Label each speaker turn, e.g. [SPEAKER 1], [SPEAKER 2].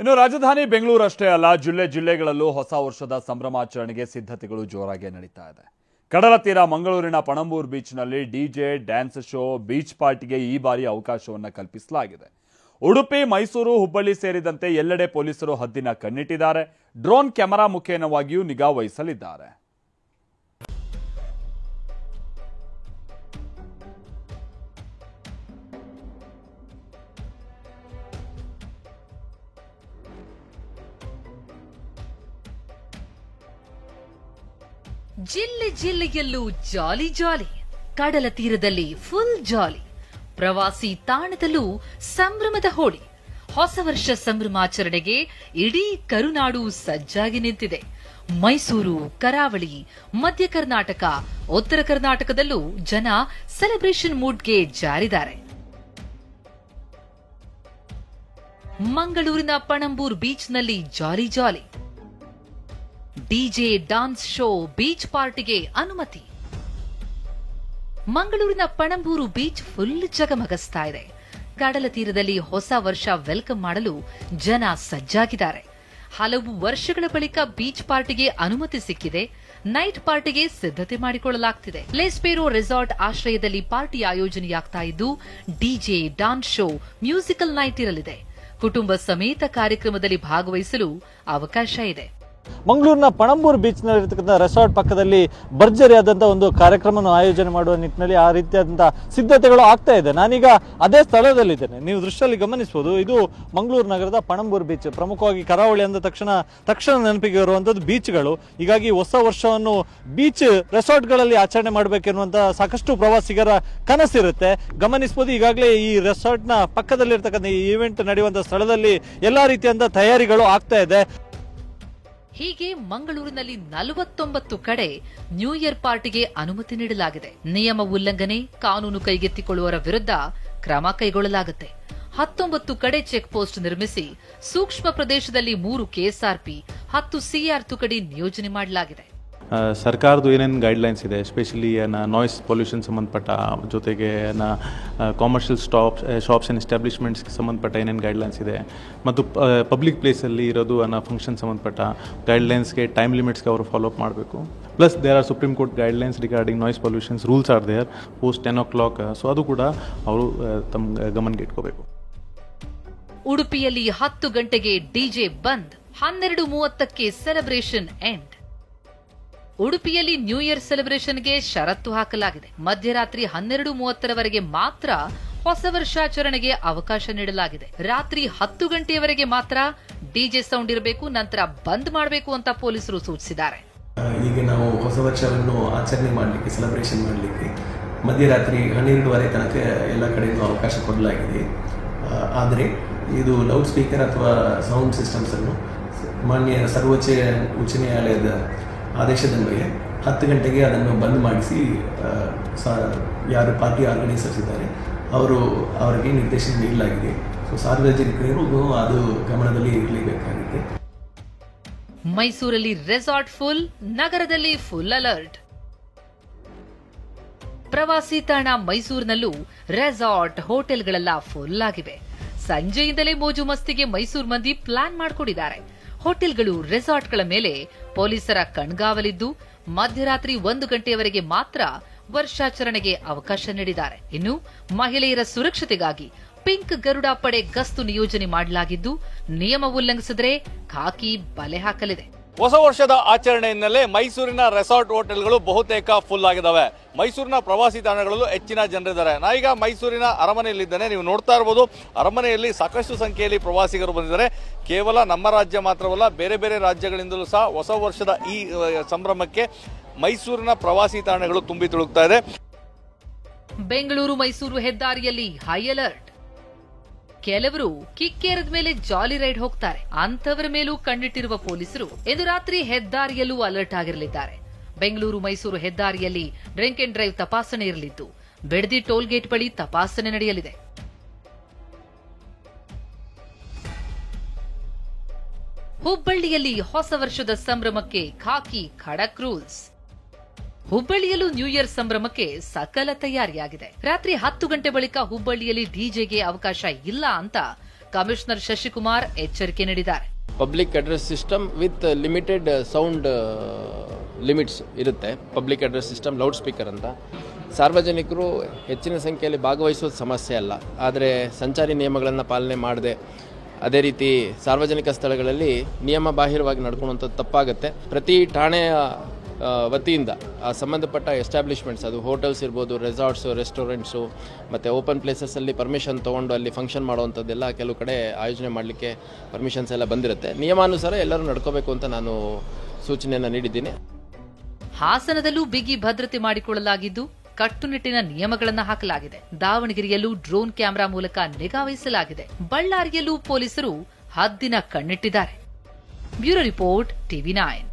[SPEAKER 1] ಇನ್ನು ರಾಜಧಾನಿ ಬೆಂಗಳೂರು ಅಷ್ಟೇ ಅಲ್ಲ, ಜಿಲ್ಲೆಗಳಲ್ಲೂ ಹೊಸ ವರ್ಷದ ಸಂಭ್ರಮಾಚರಣೆಗೆ ಸಿದ್ಧತೆಗಳು ಜೋರಾಗಿ ನಡೀತಾ ಇದೆ. ಕಡಲ ತೀರ ಮಂಗಳೂರಿನ ಪಣಂಬೂರು ಬೀಚ್ನಲ್ಲಿ ಡಿಜೆ, ಡ್ಯಾನ್ಸ್ ಶೋ, ಬೀಚ್ ಪಾರ್ಟಿಗೆ ಈ ಬಾರಿ ಅವಕಾಶವನ್ನು ಕಲ್ಪಿಸಲಾಗಿದೆ. ಉಡುಪಿ, ಮೈಸೂರು, ಹುಬ್ಬಳ್ಳಿ ಸೇರಿದಂತೆ ಎಲ್ಲೆಡೆ ಪೊಲೀಸರು ಹದ್ದಿನ ಕಣ್ಣಿಟ್ಟಿದ್ದಾರೆ. ಡ್ರೋನ್ ಕ್ಯಾಮೆರಾ ಮುಖೇನವಾಗಿಯೂ ನಿಗಾ ವಹಿಸಲಿದ್ದಾರೆ.
[SPEAKER 2] ಜಿಲ್ಲೆಯಲ್ಲೂ ಜಾಲಿ ಜಾಲಿ, ಕಡಲ ತೀರದಲ್ಲಿ ಫುಲ್ ಜಾಲಿ, ಪ್ರವಾಸಿ ತಾಣದಲ್ಲೂ ಸಂಭ್ರಮದ ಹೋಳಿ. ಹೊಸ ವರ್ಷ ಸಂಭ್ರಮಾಚರಣೆಗೆ ಇಡೀ ಕರುನಾಡು ಸಜ್ಜಾಗಿ ನಿಂತಿದೆ. ಮೈಸೂರು, ಕರಾವಳಿ, ಮಧ್ಯ ಕರ್ನಾಟಕ, ಉತ್ತರ ಕರ್ನಾಟಕದಲ್ಲೂ ಜನ ಸೆಲೆಬ್ರೇಷನ್ ಮೂಡ್ಗೆ ಜಾರಿದ್ದಾರೆ. ಮಂಗಳೂರಿನ ಪಣಂಬೂರು ಬೀಚ್ನಲ್ಲಿ ಜಾಲಿ ಜಾಲಿ, ಡಿಜೆ, ಡಾನ್ಸ್ ಶೋ, ಬೀಚ್ ಪಾರ್ಟಿಗೆ ಅನುಮತಿ. ಮಂಗಳೂರಿನ ಪಣಂಬೂರು ಬೀಚ್ ಫುಲ್ ಜಗಮಗಿಸ್ತಾ ಇದೆ. ಕಡಲ ತೀರದಲ್ಲಿ ಹೊಸ ವರ್ಷ ವೆಲ್ಕಮ್ ಮಾಡಲು ಜನ ಸಜ್ಜಾಗಿದ್ದಾರೆ. ಹಲವು ವರ್ಷಗಳ ಬಳಿಕ ಬೀಚ್ ಪಾರ್ಟಿಗೆ ಅನುಮತಿ ಸಿಕ್ಕಿದೆ. ನೈಟ್ ಪಾರ್ಟಿಗೆ ಸಿದ್ಧತೆ ಮಾಡಿಕೊಳ್ಳಲಾಗ್ತಿದೆ. ಲೆಸ್ಪೇರೋ ರೆಸಾರ್ಟ್ ಆಶ್ರಯದಲ್ಲಿ ಪಾರ್ಟಿ ಆಯೋಜನೆಯಾಗ್ತಾ ಇದ್ದು, DJ, dance show, musical night ಇರಲಿದೆ. ಕುಟುಂಬ ಸಮೇತ ಕಾರ್ಯಕ್ರಮದಲ್ಲಿ ಭಾಗವಹಿಸಲು ಅವಕಾಶ ಇದೆ.
[SPEAKER 3] ಮಂಗಳೂರಿನ ಪಣಂಬೂರು ಬೀಚ್ನಲ್ಲಿರ್ತಕ್ಕಂಥ ರೆಸಾರ್ಟ್ ಪಕ್ಕದಲ್ಲಿ ಭರ್ಜರಿಯಾದಂತಹ ಒಂದು ಕಾರ್ಯಕ್ರಮವನ್ನು ಆಯೋಜನೆ ಮಾಡುವ ನಿಟ್ಟಿನಲ್ಲಿ ಆ ರೀತಿಯಾದಂತಹ ಸಿದ್ಧತೆಗಳು ಆಗ್ತಾ ಇದೆ. ನಾನೀಗ ಅದೇ ಸ್ಥಳದಲ್ಲಿದ್ದೇನೆ. ನೀವು ದೃಶ್ಯದಲ್ಲಿ ಗಮನಿಸಬಹುದು, ಇದು ಮಂಗಳೂರು ನಗರದ ಪಣಂಬೂರು ಬೀಚ್. ಪ್ರಮುಖವಾಗಿ ಕರಾವಳಿ ಅಂದ ತಕ್ಷಣ ನೆನಪಿಗೆ ಬರುವಂತದ್ದು ಬೀಚ್ಗಳು. ಹೀಗಾಗಿ ಹೊಸ ವರ್ಷವನ್ನು ಬೀಚ್ ರೆಸಾರ್ಟ್ಗಳಲ್ಲಿ ಆಚರಣೆ ಮಾಡಬೇಕೆನ್ನುವಂತಹ ಸಾಕಷ್ಟು ಪ್ರವಾಸಿಗರ ಕನಸಿರುತ್ತೆ. ಗಮನಿಸಬಹುದು, ಈಗಾಗಲೇ ಈ ರೆಸಾರ್ಟ್ನ ಪಕ್ಕದಲ್ಲಿರ್ತಕ್ಕಂಥ ಈ ಈವೆಂಟ್ ನಡೆಯುವಂತಹ ಸ್ಥಳದಲ್ಲಿ ಎಲ್ಲಾ ರೀತಿಯಾದ ತಯಾರಿಗಳು ಆಗ್ತಾ ಇದೆ.
[SPEAKER 2] ಹೀಗೆ ಮಂಗಳೂರಿನಲ್ಲಿ 49 ಕಡೆ ನ್ಯೂ ಇಯರ್ ಪಾರ್ಟಿಗೆ ಅನುಮತಿ ನೀಡಲಾಗಿದೆ. ನಿಯಮ ಉಲ್ಲಂಘನೆ, ಕಾನೂನು ಕೈಗೆತ್ತಿಕೊಳ್ಳುವವರ ವಿರುದ್ಧ ಕ್ರಮ ಕೈಗೊಳ್ಳಲಾಗುತ್ತೆ. 19 ಕಡೆ ಚೆಕ್ ಪೋಸ್ಟ್ ನಿರ್ಮಿಸಿ ಸೂಕ್ಷ್ಮ ಪ್ರದೇಶದಲ್ಲಿ 3 ಕೆಎಸ್ಆರ್ಪಿ, 10 ಸಿಆರ್ ತುಕಡಿ ನಿಯೋಜನೆ ಮಾಡಲಾಗಿದೆ.
[SPEAKER 4] ಸರ್ಕಾರದ್ದು ಏನೇನು ಗೈಡ್ಲೈನ್ಸ್ ಇದೆ, ಎಸ್ಪೆಷಲಿ ನಾಯ್ಸ್ ಪೊಲ್ಯೂಷನ್ ಸಂಬಂಧಪಟ್ಟ, ಜೊತೆಗೆ ಕಾಮರ್ಷಿಯಲ್ ಶಾಪ್ಸ್ ಆ್ಯಂಡ್ ಎಸ್ಟಾಬ್ಲಿಷ್ಮೆಂಟ್ಸ್ಗೆ ಸಂಬಂಧಪಟ್ಟ ಏನೇನು ಗೈಡ್ಲೈನ್ಸ್ ಇದೆ, ಮತ್ತು ಪಬ್ಲಿಕ್ ಪ್ಲೇಸಲ್ಲಿ ಇರೋದು ಫಂಕ್ಷನ್ ಸಂಬಂಧಪಟ್ಟ ಗೈಡ್ಲೈನ್ಸ್ಗೆ ಟೈಮ್ ಲಿಮಿಟ್ಸ್ಗೆ ಅವರು ಫಾಲೋ ಅಪ್ ಮಾಡಬೇಕು. Plus there are Supreme Court guidelines regarding noise pollutions rules are there post 10 o'clock. So ಅದು ಕೂಡ ಅವರು ತಮ್ಮ ಗಮನಕ್ಕೆ ಇಟ್ಕೋಬೇಕು.
[SPEAKER 2] ಉಡುಪಿಯಲ್ಲಿ 10 ಗಂಟೆಗೆ ಡಿಜೆ ಬಂದ್, 12:30ಕ್ಕೆ ಸೆಲೆಬ್ರೇಷನ್ ಎಂಡ್. ಉಡುಪಿಯಲ್ಲಿ ನ್ಯೂ ಇಯರ್ ಸೆಲೆಬ್ರೇಷನ್ಗೆ ಷರತ್ತು ಹಾಕಲಾಗಿದೆ. ಮಧ್ಯರಾತ್ರಿ 12:30ರವರೆಗೆ ಮಾತ್ರ ಹೊಸ ವರ್ಷಾಚರಣೆಗೆ ಅವಕಾಶ ನೀಡಲಾಗಿದೆ. ರಾತ್ರಿ 10 ಗಂಟೆಯವರೆಗೆ ಮಾತ್ರ ಡಿಜೆ ಸೌಂಡ್ ಇರಬೇಕು, ನಂತರ ಬಂದ್ ಮಾಡಬೇಕು ಅಂತ ಪೊಲೀಸರು ಸೂಚಿಸಿದ್ದಾರೆ.
[SPEAKER 5] ಈಗ ನಾವು ಹೊಸ ವರ್ಷವನ್ನು ಆಚರಣೆ ಮಾಡಲಿಕ್ಕೆ, ಸೆಲೆಬ್ರೇಷನ್ ಮಾಡಲಿಕ್ಕೆ ಮಧ್ಯರಾತ್ರಿ 12:30 ತನಕ ಎಲ್ಲ ಕಡೆಯೂ ಅವಕಾಶ ಕೊಡಲಾಗಿದೆ. ಆದರೆ ಇದು ಲೌಡ್ ಸ್ಪೀಕರ್ ಅಥವಾ ಸೌಂಡ್ ಸಿಸ್ಟಮ್ಸ್ ಅನ್ನು ಮಾನ್ಯ ಸರ್ವೋಚ್ಚ ಉಚ್ಚ ನ್ಯಾಯಾಲಯದ ಆದೇಶದನ್ವಯ 10 ಗಂಟೆಗೆ ಅದನ್ನು ಬಂದ್ ಮಾಡಿಸಿ ಯಾರು ಪಾರ್ಟಿ ಆರ್ಗನೈಸರ್ಸ್ ಇದ್ದಾರೆ ಅವರಿಗೆ ನಿರ್ದೇಶನ ನೀಡಲಾಗಿದೆ. ಸೊ ಸಾರ್ವಜನಿಕರು ಅದು ಗಮನದಲ್ಲಿ ಇರಲೇಬೇಕಾಗಿದೆ.
[SPEAKER 2] ಮೈಸೂರಲ್ಲಿ ರೆಸಾರ್ಟ್ ಫುಲ್, ನಗರದಲ್ಲಿ ಫುಲ್ ಅಲರ್ಟ್. ಪ್ರವಾಸಿ ತಾಣ ಮೈಸೂರಿನಲ್ಲೂ ರೆಸಾರ್ಟ್, ಹೋಟೆಲ್ಗಳೆಲ್ಲ ಫುಲ್ ಆಗಿವೆ. ಸಂಜೆಯಿಂದಲೇ ಮೋಜು ಮಸ್ತಿಗೆ ಮೈಸೂರು ಮಂದಿ ಪ್ಲಾನ್ ಮಾಡಿಕೊಂಡಿದ್ದಾರೆ. ಹೋಟೆಲ್ಗಳು, ರೆಸಾರ್ಟ್ಗಳ ಮೇಲೆ ಪೊಲೀಸರ ಕಣ್ಗಾವಲಿದ್ದು, ಮಧ್ಯರಾತ್ರಿ 1 ಗಂಟೆಯವರೆಗೆ ಮಾತ್ರ ವರ್ಷಾಚರಣೆಗೆ ಅವಕಾಶ ನೀಡಿದ್ದಾರೆ. ಇನ್ನು ಮಹಿಳೆಯರ ಸುರಕ್ಷತೆಗಾಗಿ ಪಿಂಕ್ ಗರುಡ ಪಡೆ ಗಸ್ತು ನಿಯೋಜನೆ ಮಾಡಲಾಗಿದ್ದು, ನಿಯಮ ಉಲ್ಲಂಘಿಸಿದರೆ ಖಾಕಿ ಬಲೆ ಹಾಕಲಿದೆ.
[SPEAKER 6] ಹೊಸ ವರ್ಷದ ಆಚರಣೆ ಹಿನ್ನೆಲೆ ಮೈಸೂರಿನ ರೆಸಾರ್ಟ್ ಹೋಟೆಲ್ಗಳು ಬಹುತೇಕ ಫುಲ್ ಆಗಿದ್ದಾವೆ. ಮೈಸೂರಿನ ಪ್ರವಾಸಿ ತಾಣಗಳಲ್ಲೂ ಹೆಚ್ಚಿನ ಜನರಿದ್ದಾರೆ. ನಾನೀಗ ಮೈಸೂರಿನ ಅರಮನೆಯಲ್ಲಿದ್ದೇನೆ. ನೀವು ನೋಡ್ತಾ ಇರಬಹುದು, ಅರಮನೆಯಲ್ಲಿ ಸಾಕಷ್ಟು ಸಂಖ್ಯೆಯಲ್ಲಿ ಪ್ರವಾಸಿಗರು ಬಂದಿದ್ದಾರೆ. ಕೇವಲ ನಮ್ಮ ರಾಜ್ಯ ಮಾತ್ರವಲ್ಲ, ಬೇರೆ ಬೇರೆ ರಾಜ್ಯಗಳಿಂದಲೂ ಸಹ ಹೊಸ ವರ್ಷದ ಈ ಸಂಭ್ರಮಕ್ಕೆ ಮೈಸೂರಿನ ಪ್ರವಾಸಿ ತಾಣಗಳು ತುಂಬಿ ತುಳುಕ್ತಾ ಇದೆ.
[SPEAKER 2] ಬೆಂಗಳೂರು ಮೈಸೂರು ಹೆದ್ದಾರಿಯಲ್ಲಿ ಹೈ ಅಲರ್ಟ್. ಕೆಲವರು ಕಿಕ್ಕೇರದ ಮೇಲೆ ಜಾಲಿ ರೈಡ್ ಹೋಗ್ತಾರೆ. ಅಂತವರ ಮೇಲೂ ಕಣ್ಣಿಟ್ಟಿರುವ ಪೊಲೀಸರು ಇಂದು ರಾತ್ರಿ ಹೆದ್ದಾರಿಯಲ್ಲೂ ಅಲರ್ಟ್ ಆಗಿರಲಿದ್ದಾರೆ. ಬೆಂಗಳೂರು ಮೈಸೂರು ಹೆದ್ದಾರಿಯಲ್ಲಿ ಡ್ರಿಂಕ್ ಅಂಡ್ ಡ್ರೈವ್ ತಪಾಸಣೆ ಇರಲಿದ್ದು, ಬಿಡದಿ ಟೋಲ್ ಗೇಟ್ ಬಳಿ ತಪಾಸಣೆ ನಡೆಯಲಿದೆ. ಹುಬ್ಬಳ್ಳಿಯಲ್ಲಿ ಹೊಸ ವರ್ಷದ ಸಂಭ್ರಮಕ್ಕೆ ಖಾಕಿ ಖಡಕ್ ರೂಲ್ಸ್. ಹುಬ್ಬಳ್ಳಿಯಲ್ಲೂ ನ್ಯೂ ಇಯರ್ ಸಂಭ್ರಮಕ್ಕೆ ಸಕಲ ತಯಾರಿಯಾಗಿದೆ. ರಾತ್ರಿ 10 ಗಂಟೆ ಬಳಿಕ ಹುಬ್ಬಳ್ಳಿಯಲ್ಲಿ ಡಿಜೆಗೆ ಅವಕಾಶ ಇಲ್ಲ ಅಂತ ಕಮಿಷನರ್ ಶಶಿಕುಮಾರ್ ಎಚ್ಚರಿಕೆ ನೀಡಿದ್ದಾರೆ.
[SPEAKER 7] Public address system with limited sound limits ಇರುತ್ತೆ. Public address system loudspeaker ಅಂತ. ಸಾರ್ವಜನಿಕರು ಹೆಚ್ಚಿನ ಸಂಖ್ಯೆಯಲ್ಲಿ ಭಾಗವಹಿಸೋದು ಸಮಸ್ಯೆ ಅಲ್ಲ, ಆದರೆ ಸಂಚಾರಿ ನಿಯಮಗಳನ್ನು ಪಾಲನೆ ಮಾಡದೆ ಅದೇ ರೀತಿ ಸಾರ್ವಜನಿಕ ಸ್ಥಳಗಳಲ್ಲಿ ನಿಯಮ ಬಾಹಿರವಾಗಿ ನಡ್ಕೊಳ್ಳುವಂಥದ್ದು ತಪ್ಪಾಗುತ್ತೆ. ಪ್ರತಿ ಠಾಣೆಯ ವತಿಯಿಂದ ಸಂಬಂಧಪಟ್ಟ ಎಸ್ಟಾಬ್ಲಿಷ್ಮೆಂಟ್ಸ್, ಅದು ಹೋಟೆಲ್ಸ್ ಇರ್ಬೋದು, ರೆಸಾರ್ಟ್ಸು, ರೆಸ್ಟೋರೆಂಟ್ಸು ಮತ್ತು ಓಪನ್ ಪ್ಲೇಸಸ್ಸಲ್ಲಿ ಪರ್ಮಿಷನ್ ತೊಗೊಂಡು ಅಲ್ಲಿ ಫಂಕ್ಷನ್ ಮಾಡುವಂಥದ್ದೆಲ್ಲ ಕೆಲವು ಕಡೆ ಆಯೋಜನೆ ಮಾಡಲಿಕ್ಕೆ ಪರ್ಮಿಷನ್ಸ್ ಎಲ್ಲ ಬಂದಿರುತ್ತೆ. ನಿಯಮಾನುಸಾರ ಎಲ್ಲರೂ ನಡ್ಕೋಬೇಕು ಅಂತ ನಾನು ಸೂಚನೆಯನ್ನು ನೀಡಿದ್ದೀನಿ.
[SPEAKER 2] ಹಾಸನದಲ್ಲೂ ಬಿಗಿ ಭದ್ರತೆ ಮಾಡಿಕೊಳ್ಳಲಾಗಿದ್ದು ಕಟ್ಟುನಿಟ್ಟಿನ ನಿಯಮಗಳನ್ನು ಹಾಕಲಾಗಿದೆ. ದಾವಣಗೆರೆಯಲ್ಲೂ ಡ್ರೋನ್ ಕ್ಯಾಮೆರಾ ಮೂಲಕ ನಿಗಾ ವಹಿಸಲಾಗಿದೆ. ಬಳ್ಳಾರಿಯಲ್ಲೂ ಪೊಲೀಸರು ಹದ್ದಿನ ಕಣ್ಣಿಟ್ಟಿದ್ದಾರೆ. Bureau report, TV9.